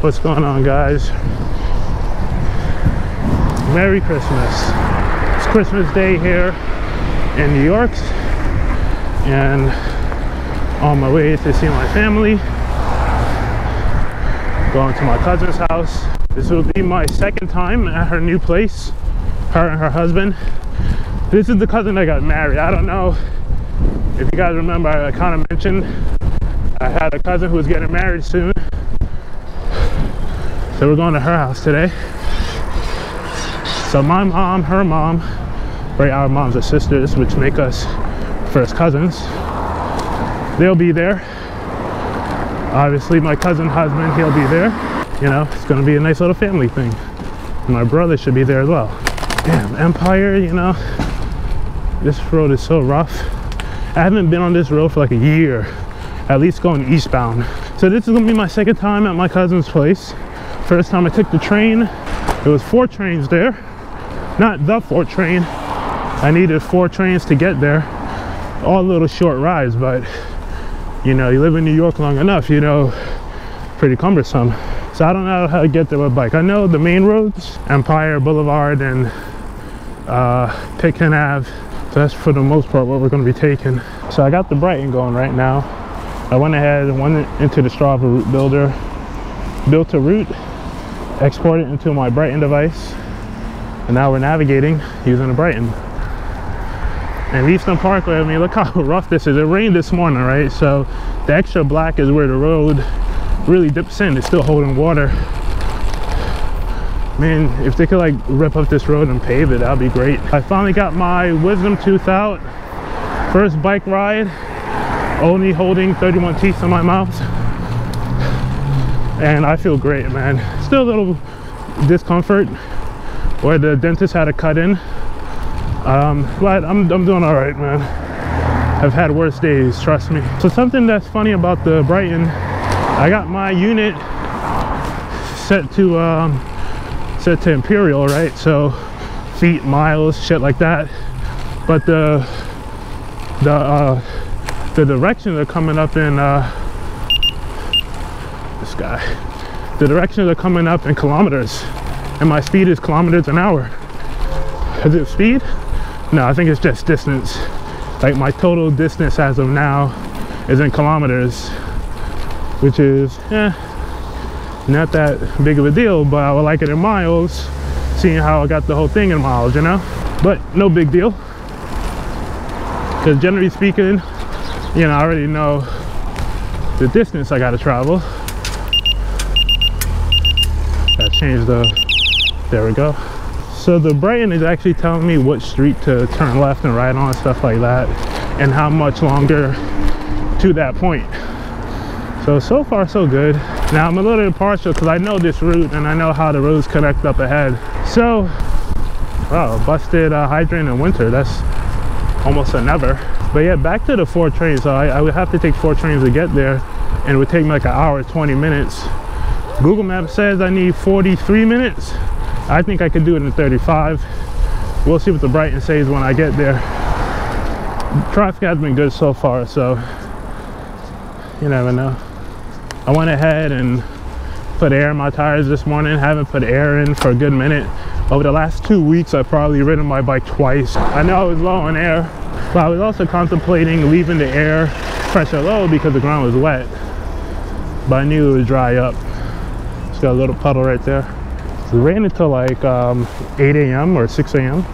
What's going on, guys? Merry Christmas. It's Christmas Day here in New York, and on my way to see my family, going to my cousin's house. This will be my second time at her new place, her and her husband. This is the cousin that got married. I don't know if you guys remember, I kind of mentioned I had a cousin who was getting married soon. So we're going to her house today. So my mom, her mom, right, our moms are sisters, which make us first cousins. They'll be there. Obviously my cousin husband, he'll be there. You know, it's gonna be a nice little family thing. My brother should be there as well. Damn, Empire, you know, this road is so rough. I haven't been on this road for like a year, at least going eastbound. So this is gonna be my second time at my cousin's place. First time I took the train, there was 4 trains there. Not the 4 train. I needed 4 trains to get there. All little short rides, but you know, you live in New York long enough, you know, pretty cumbersome. So I don't know how to get there with a bike. I know the main roads, Empire Boulevard and Pitkin Ave. So that's for the most part what we're going to be taking. So I got the Bryton going right now. I went ahead and went into the Strava route builder, built a route, exported it into my Bryton device, and now we're navigating using the Bryton. And Eastern Parkway, I mean, look how rough this is. It rained this morning, right? So the extra black is where the road really dips in. It's still holding water. Man, if they could like rip up this road and pave it, that'd be great. I finally got my wisdom tooth out. First bike ride, only holding 31 teeth in my mouth. And I feel great, man. Still a little discomfort where the dentist had to cut in. But I'm doing all right, man. I've had worse days, trust me. So something that's funny about the Bryton, I got my unit set to imperial, right? So feet, miles, shit like that. But the directions are coming up in this guy. The directions are coming up in kilometers, and my speed is kilometers an hour. Is it speed? No, I think it's just distance. Like my total distance as of now is in kilometers, which is not that big of a deal, but I would like it in miles, seeing how I got the whole thing in miles, you know? But no big deal, because generally speaking, you know, I already know the distance I gotta travel. Gotta change there we go. So the Bryton is actually telling me what street to turn left and right on, stuff like that, and how much longer to that point. So far so good. Now I'm a little impartial because I know this route and I know how the roads connect up ahead. So, wow, busted hydrant in winter, that's almost a never. But yeah, back to the 4 trains. So I would have to take 4 trains to get there, and it would take me like an hour, 20 minutes. Google Maps says I need 43 minutes. I think I could do it in 35. We'll see what the Bryton says when I get there. Traffic has been good so far, so you never know. I went ahead and put air in my tires this morning. Haven't put air in for a good minute. Over the last 2 weeks, I've probably ridden my bike twice. I know I was low on air, but I was also contemplating leaving the air pressure low because the ground was wet. But I knew it would dry up. It's got a little puddle right there. It rained until like 8 a.m. or 6 a.m.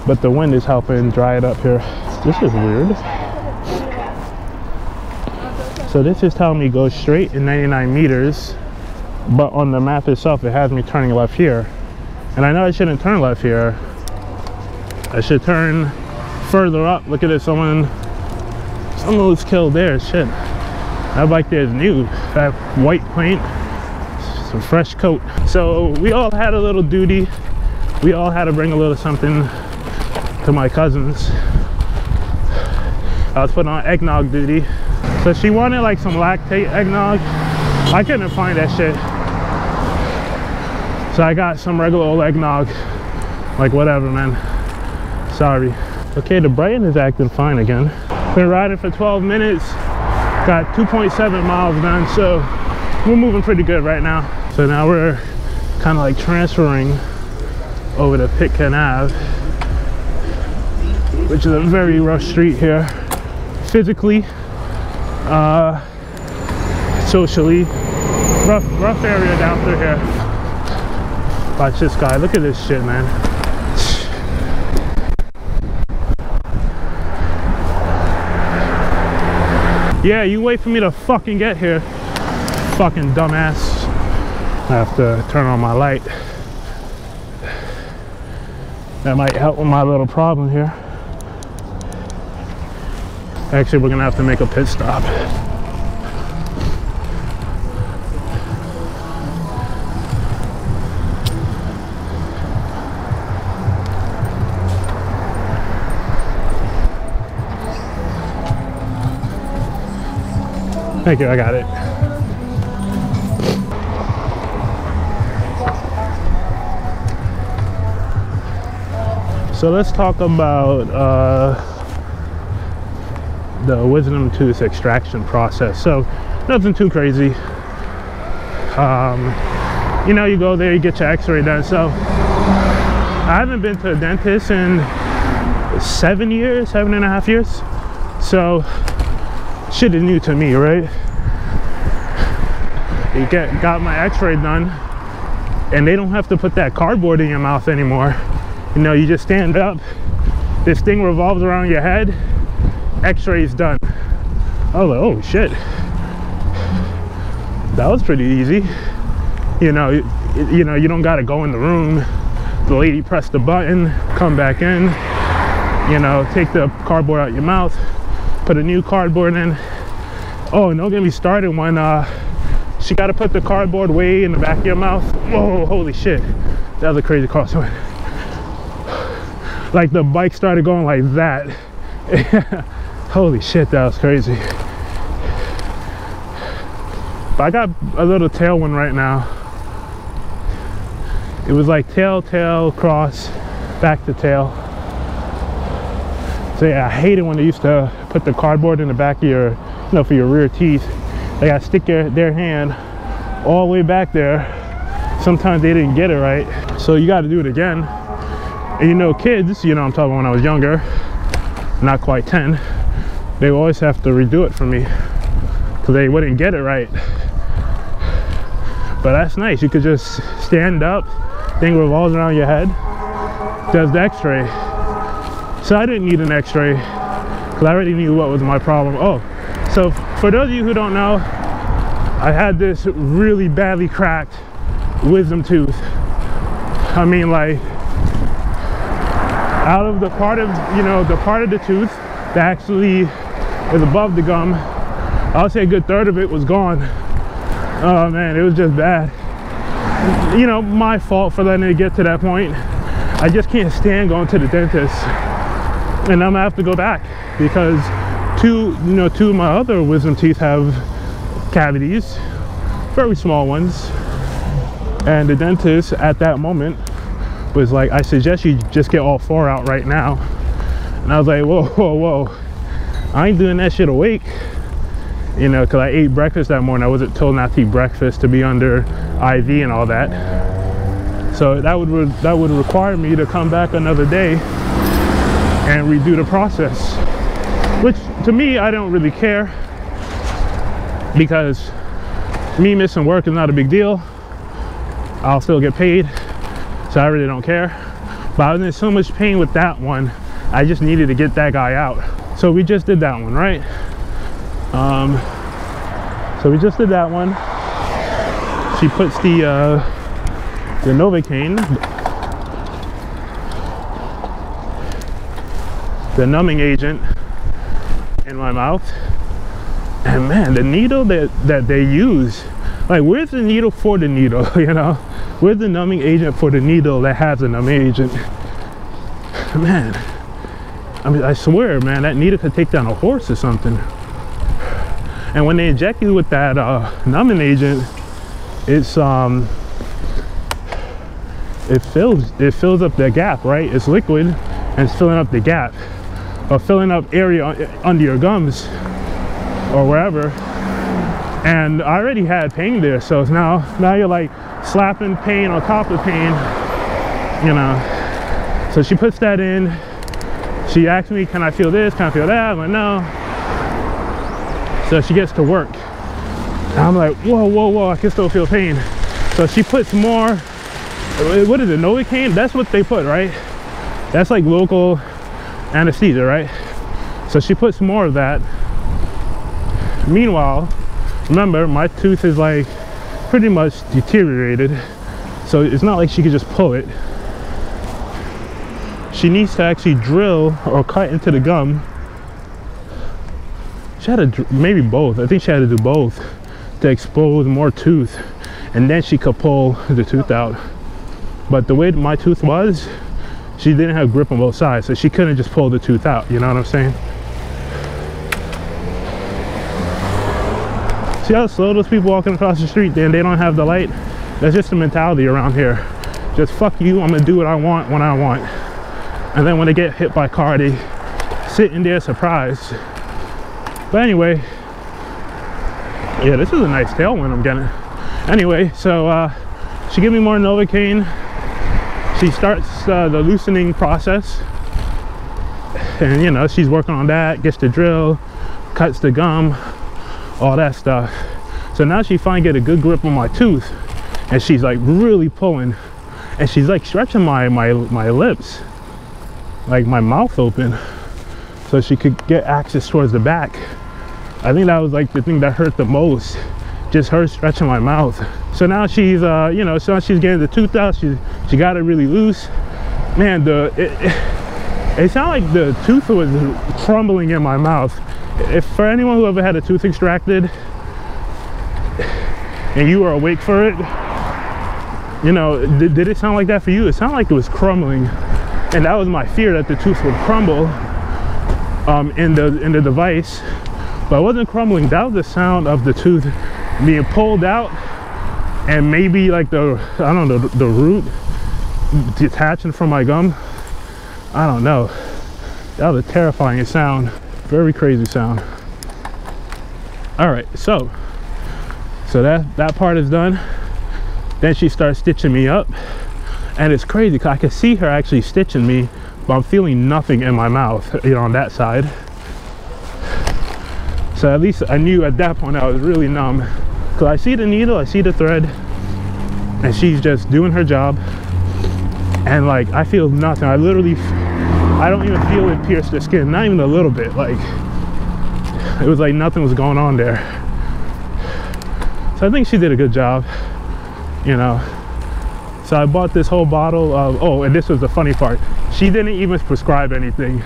But the wind is helping dry it up here. This is weird. So this is telling me go straight in 99 meters, but on the map itself it has me turning left here. And I know I shouldn't turn left here. I should turn further up. Look at it, someone was killed there. Shit. That bike there is new. That white paint, some fresh coat. So we all had a little duty. We all had to bring a little something to my cousins. I was put on eggnog duty. So she wanted like some lactate eggnog. I couldn't find that shit. So I got some regular old eggnog. Like whatever, man. Sorry. Okay, the Bryton is acting fine again. Been riding for 12 minutes. Got 2.7 miles done, so we're moving pretty good right now. So now we're kind of like transferring over to Pitkin Ave, which is a very rough street here, physically, socially, rough area down through here. Watch this guy, look at this shit, man. Yeah, you wait for me to fucking get here, fucking dumbass. I have to turn on my light. That might help with my little problem here. Actually, we're gonna have to make a pit stop. Thank you, I got it. So let's talk about the wisdom tooth extraction process. So nothing too crazy. You know, you go there, you get your x-ray done. So I haven't been to a dentist in 7.5 years. So shit is new to me, right? You got my x-ray done, and they don't have to put that cardboard in your mouth anymore. You know, you just stand up, this thing revolves around your head, x-ray's done. I was like, oh shit, that was pretty easy. You know, you don't gotta go in the room, the lady pressed the button, come back in, you know, take the cardboard out your mouth, put a new cardboard in. Oh, and don't get me started when she got to put the cardboard way in the back of your mouth. Whoa, holy shit, that was a crazy crosswind. Like the bike started going like that. Holy shit, that was crazy. But I got a little tailwind right now. It was like tail, tail, cross, back to tail. So yeah, I hate it when they used to put the cardboard in the back of your, you know, for your rear teeth. They gotta stick their hand all the way back there. Sometimes they didn't get it right, so you got to do it again. And you know, kids, you know, I'm talking when I was younger, not quite 10, they always have to redo it for me because they wouldn't get it right. But that's nice. You could just stand up, thing revolves around your head, does the x-ray. So I didn't need an x-ray because I already knew what was my problem. Oh, so for those of you who don't know, I had this really badly cracked wisdom tooth. I mean, like, out of the part of, you know, the part of the tooth that actually is above the gum, I'll say a good third of it was gone. Oh man, it was just bad. You know, my fault for letting it get to that point. I just can't stand going to the dentist, and I'm gonna have to go back because two of my other wisdom teeth have cavities, very small ones, and the dentist at that moment was like, I suggest you just get all 4 out right now. And I was like, whoa, whoa, whoa, I ain't doing that shit awake, you know, because I ate breakfast that morning. I wasn't told not to eat breakfast, to be under IV and all that. So that would require me to come back another day and redo the process, which to me, I don't really care, because me missing work is not a big deal. I'll still get paid, so I really don't care. But I was in so much pain with that one, I just needed to get that guy out. So we just did that one, right? So we just did that one. She puts the Novocaine, the numbing agent, in my mouth. And man, the needle that they use, like, where's the needle for the needle? You know, where's the numbing agent for the needle that has a numbing agent? Man, I mean, I swear, man, that needle could take down a horse or something. And when they inject you with that numbing agent, it's it fills up the gap, right? It's liquid and it's filling up the gap, or filling up area under your gums or wherever. and I already had pain there, so it's now you're like slapping pain on top of pain, you know. So she puts that in. She asked me, can I feel this, can I feel that? I'm like, no. So she gets to work, and I'm like, whoa, I can still feel pain. So she puts more, what is it, Novocaine? That's what they put, right? That's like local anesthesia, right? So she puts more of that. Meanwhile, remember, my tooth is like pretty much deteriorated, so it's not like she could just pull it. She needs to actually drill or cut into the gum. She had to, maybe both. I think she had to do both to expose more tooth, and then she could pull the tooth out. But the way my tooth was, she didn't have grip on both sides, so she couldn't just pull the tooth out, you know what I'm saying? See how slow those people walking across the street, then they don't have the light? That's just the mentality around here. Just fuck you, I'm gonna do what I want when I want. And then when they get hit by a car, they sit in there surprised. But anyway, yeah, this is a nice tailwind I'm getting. Anyway, so she gave me more Novocaine. She starts the loosening process, and you know, she's working on that, gets the drill, cuts the gum, all that stuff. So now she finally get a good grip on my tooth, and she's like really pulling, and she's like stretching my lips, like my mouth open, so she could get access towards the back. I think that was like the thing that hurt the most, just her stretching my mouth. So now she's you know, so now she's getting the tooth out. She got it really loose. Man, it sounded like the tooth was crumbling in my mouth. If for anyone who ever had a tooth extracted and you were awake for it, you know, did it sound like that for you? It sounded like it was crumbling, and that was my fear, that the tooth would crumble in the device. But it wasn't crumbling. That was the sound of the tooth being pulled out, and maybe like the, I don't know, the root detaching from my gum. I don't know. That was a terrifying sound. Very crazy sound. All right, so that part is done. Then she starts stitching me up, and it's crazy because I can see her actually stitching me, but I'm feeling nothing in my mouth, you know, on that side. So at least I knew at that point I was really numb, because I see the needle, I see the thread, and she's just doing her job, and like I feel nothing. I don't even feel it pierce the skin, not even a little bit. Like it was like nothing was going on there. So I think she did a good job, you know. So I bought this whole bottle of, oh, and this was the funny part, she didn't even prescribe anything.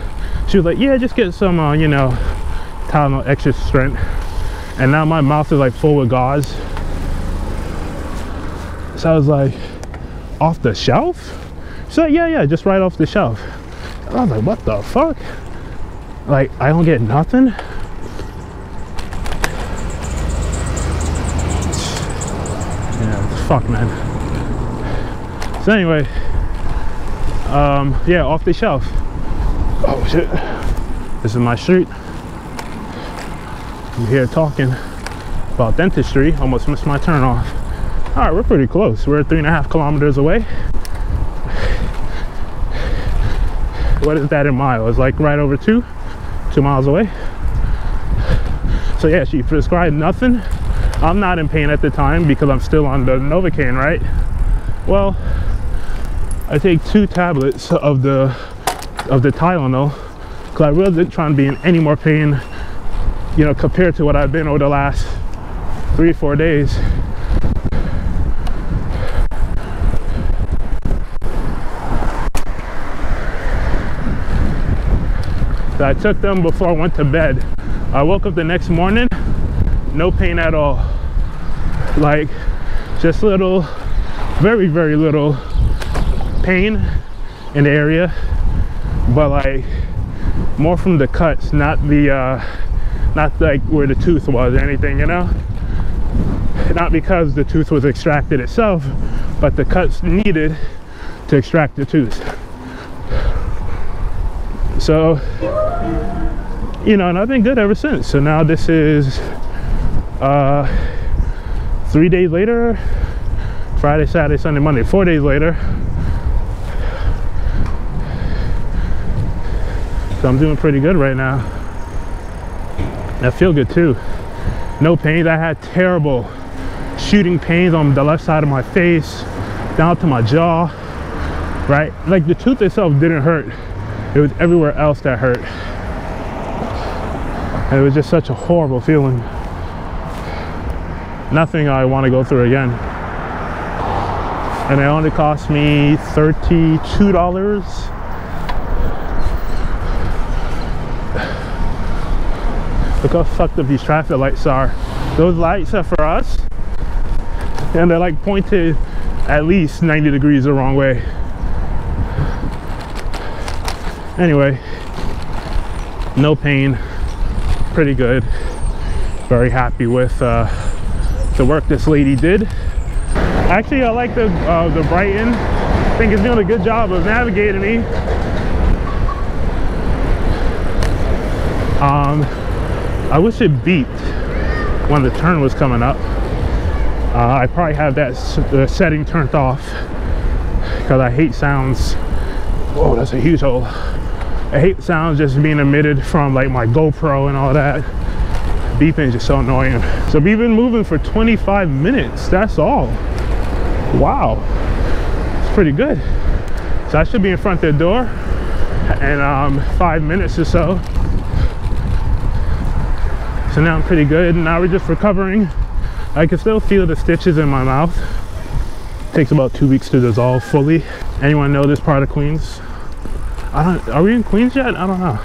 She was like, yeah, just get some you know, Tylenol extra strength. And now my mouth is like full with gauze. So I was like, off the shelf? She's like, yeah, just right off the shelf. And I was like, what the fuck? Like, I don't get nothing? Yeah, fuck, man. So anyway, yeah, off the shelf. Oh shit. This is my street. I'm here talking about dentistry. Almost missed my turn off. All right, we're pretty close. We're 3.5 kilometers away. What is that in miles? Like right over 2 miles away. So yeah, she prescribed nothing. I'm not in pain at the time because I'm still on the Novocaine, right? Well, I take 2 tablets of the Tylenol because I really didn't try to be in any more pain, you know, compared to what I've been over the last 3-4 days. So I took them before I went to bed. I woke up the next morning, no pain at all. Like just little, very, very little pain in the area, but like more from the cuts, not like where the tooth was or anything, you know? Not because the tooth was extracted itself, but the cuts needed to extract the tooth. So, you know, and I've been good ever since. So now this is 3 days later, Friday, Saturday, Sunday, Monday, 4 days later. So I'm doing pretty good right now. I feel good too. No pains. I had terrible shooting pains on the left side of my face, down to my jaw, right? Like the tooth itself didn't hurt. It was everywhere else that hurt. And it was just such a horrible feeling. Nothing I want to go through again. And it only cost me $32. Look how fucked up these traffic lights are. Those lights are for us, and they're like pointed at least 90 degrees the wrong way. Anyway, no pain, pretty good. Very happy with the work this lady did. Actually, I like the Bryton. I think it's doing a good job of navigating me. I wish it beeped when the turn was coming up. I probably have that setting turned off because I hate sounds. Whoa, that's a huge hole. I hate sounds just being emitted from like my GoPro and all that. Beeping is just so annoying. So we've been moving for 25 minutes, that's all. Wow, it's pretty good. So I should be in front of the door in 5 minutes or so. So now I'm pretty good. Now we're just recovering. I can still feel the stitches in my mouth. It takes about 2 weeks to dissolve fully. Anyone know this part of Queens? Are we in Queens yet? I don't know.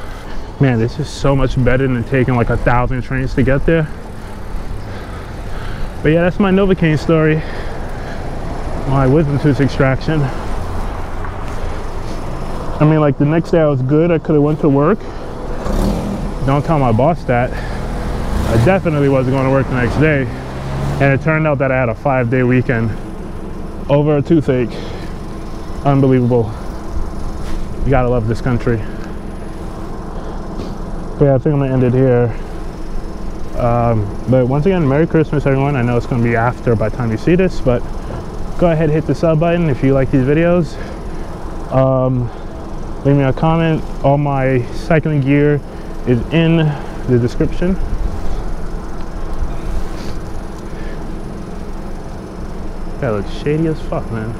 Man, this is so much better than taking like 1,000 trains to get there. But yeah, that's my Novocaine story. My wisdom tooth extraction. I mean, like the next day I was good. I could have went to work. Don't tell my boss that. I definitely wasn't going to work the next day. And it turned out that I had a 5-day weekend over a toothache. Unbelievable. You gotta love this country. But yeah, I think I'm gonna end it here. But once again, Merry Christmas, everyone. I know it's gonna be after by the time you see this, but go ahead and hit the sub button if you like these videos. Leave me a comment. All my cycling gear is in the description. That looks shady as fuck, man.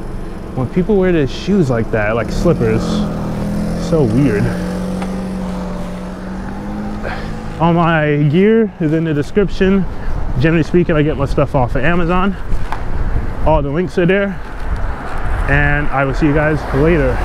When people wear their shoes like that, like slippers, so weird. All my gear is in the description. Generally speaking, I get my stuff off of Amazon. All the links are there. And I will see you guys later.